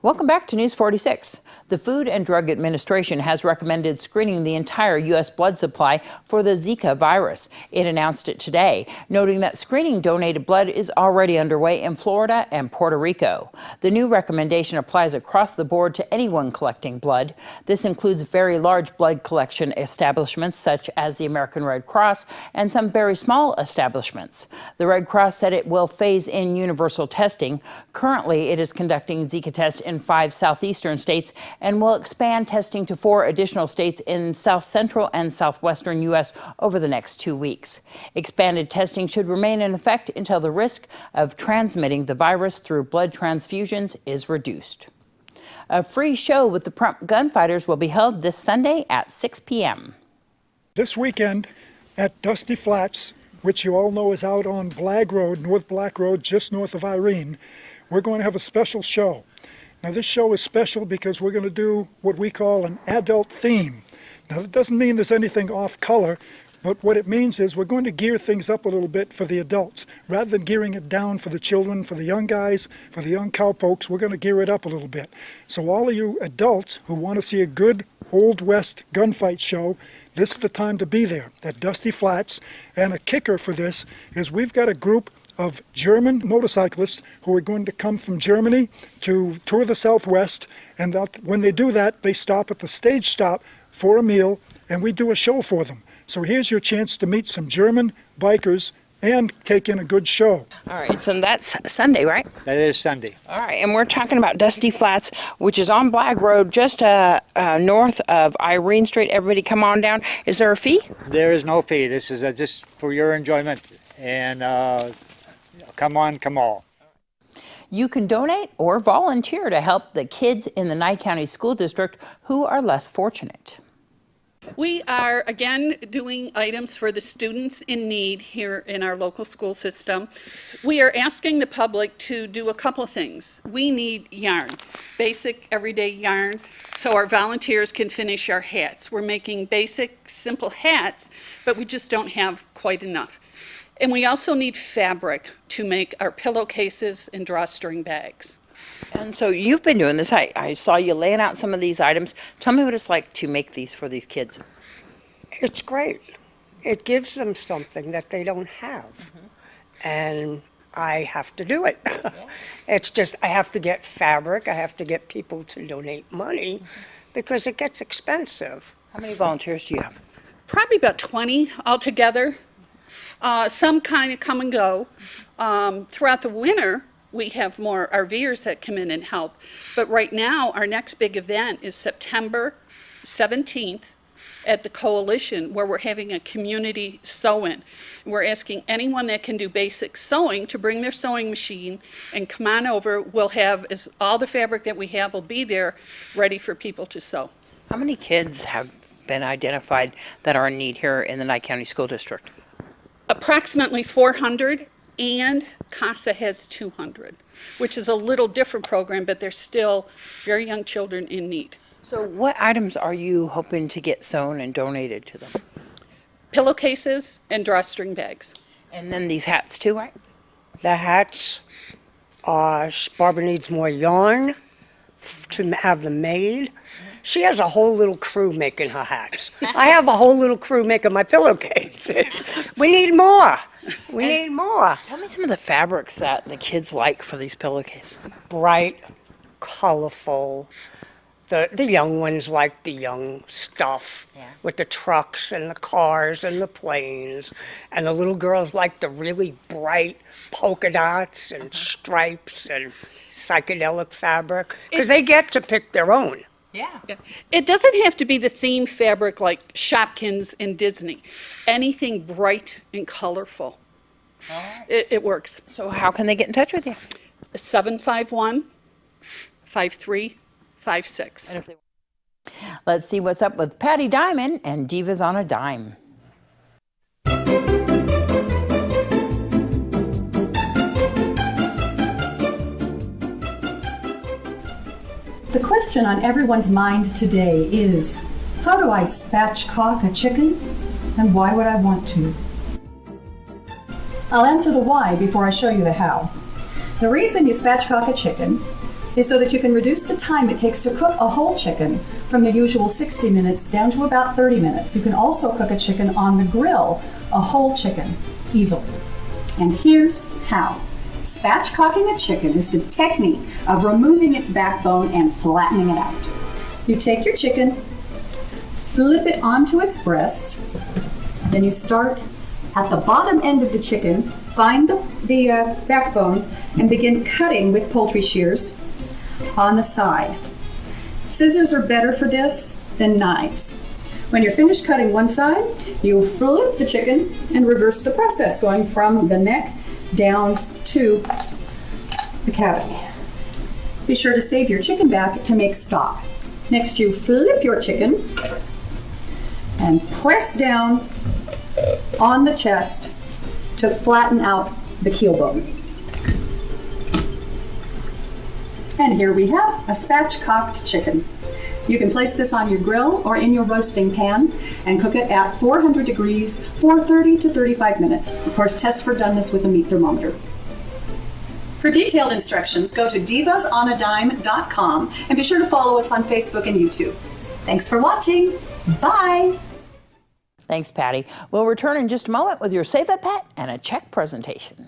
Welcome back to News 46. The Food and Drug Administration has recommended screening the entire U.S. blood supply for the Zika virus. It announced it today, noting that screening donated blood is already underway in Florida and Puerto Rico. The new recommendation applies across the board to anyone collecting blood. This includes very large blood collection establishments such as the American Red Cross and some very small establishments. The Red Cross said it will phase in universal testing. Currently, it is conducting Zika tests in 5 southeastern states and will expand testing to 4 additional states in south central and southwestern U.S. over the next 2 weeks. Expanded testing should remain in effect until the risk of transmitting the virus through blood transfusions is reduced. A free show with the Pahrump Gunfighters will be held this Sunday at 6 p.m. This weekend at Dusty Flats, which you all know is out on Blag Road, North Black Road, just north of Irene, we're going to have a special show. Now this show is special because we're going to do what we call an adult theme. Now that doesn't mean there's anything off color, but what it means is we're going to gear things up a little bit for the adults. Rather than gearing it down for the children, for the young guys, for the young cowpokes, we're going to gear it up a little bit. So all of you adults who want to see a good Old West gunfight show, this is the time to be there at Dusty Flats. And a kicker for this is we've got a group of German motorcyclists who are going to come from Germany to tour the Southwest, and when they do that, they stop at the stage stop for a meal, and we do a show for them. So here's your chance to meet some German bikers and take in a good show. All right, so that's Sunday, right? That is Sunday. All right, and we're talking about Dusty Flats, which is on Blag Road, just north of Irene Street. Everybody come on down. Is there a fee? There is no fee. This is just for your enjoyment, and come on, come all. You can donate or volunteer to help the kids in the Nye County School District who are less fortunate. We are, again, doing items for the students in need here in our local school system. We are asking the public to do a couple of things. We need yarn, basic everyday yarn, so our volunteers can finish our hats. We're making basic, simple hats, but we just don't have quite enough. And we also need fabric to make our pillowcases and drawstring bags. And so you've been doing this. I saw you laying out some of these items. Tell me what it's like to make these for these kids. It's great. It gives them something that they don't have. And I have to do it. It's just, I have to get fabric. I have to get people to donate money because it gets expensive. How many volunteers do you have? Probably about 20 altogether. Some kind of come and go. Throughout the winter, we have more RVers that come in and help. But right now, our next big event is September 17th at the Coalition, where we're having a community sew-in. We're asking anyone that can do basic sewing to bring their sewing machine and come on over. We'll have, all the fabric that we have will be there ready for people to sew. How many kids have been identified that are in need here in the Nye County School District? Approximately 400, and CASA has 200, which is a little different program, but they're still very young children in need. So what items are you hoping to get sewn and donated to them? Pillowcases and drawstring bags. And then these hats too, right? The hats, Barbara needs more yarn to have them made. She has a whole little crew making her hats. I have a whole little crew making my pillowcases. We need more. We need more. Tell me some of the fabrics that the kids like for these pillowcases. Bright, colorful. The young ones like the young stuff with the trucks and the cars and the planes. And the little girls like the really bright polka dots and stripes and psychedelic fabric because they get to pick their own. Yeah. It doesn't have to be the theme fabric like Shopkins and Disney. Anything bright and colorful. It works. So how can they get in touch with you? 751-5356. And if they... Let's see what's up with Patti Diamond and Divas on a Dime. The question on everyone's mind today is, how do I spatchcock a chicken, and why would I want to? I'll answer the why before I show you the how. The reason you spatchcock a chicken is so that you can reduce the time it takes to cook a whole chicken from the usual 60 minutes down to about 30 minutes. You can also cook a chicken on the grill, a whole chicken, easily. And here's how. Spatchcocking a chicken is the technique of removing its backbone and flattening it out. You take your chicken, flip it onto its breast, then you start at the bottom end of the chicken, find the backbone, and begin cutting with poultry shears on the side. Scissors are better for this than knives. When you're finished cutting one side, you flip the chicken and reverse the process, going from the neck down to the cavity. Be sure to save your chicken back to make stock. Next, you flip your chicken and press down on the chest to flatten out the keel bone. And here we have a spatchcocked chicken. You can place this on your grill or in your roasting pan and cook it at 400 degrees for 30 to 35 minutes. Of course, test for doneness with a meat thermometer. For detailed instructions, go to divasonadime.com and be sure to follow us on Facebook and YouTube. Thanks for watching. Bye. Thanks, Patty. We'll return in just a moment with your Save a Pet and a check presentation.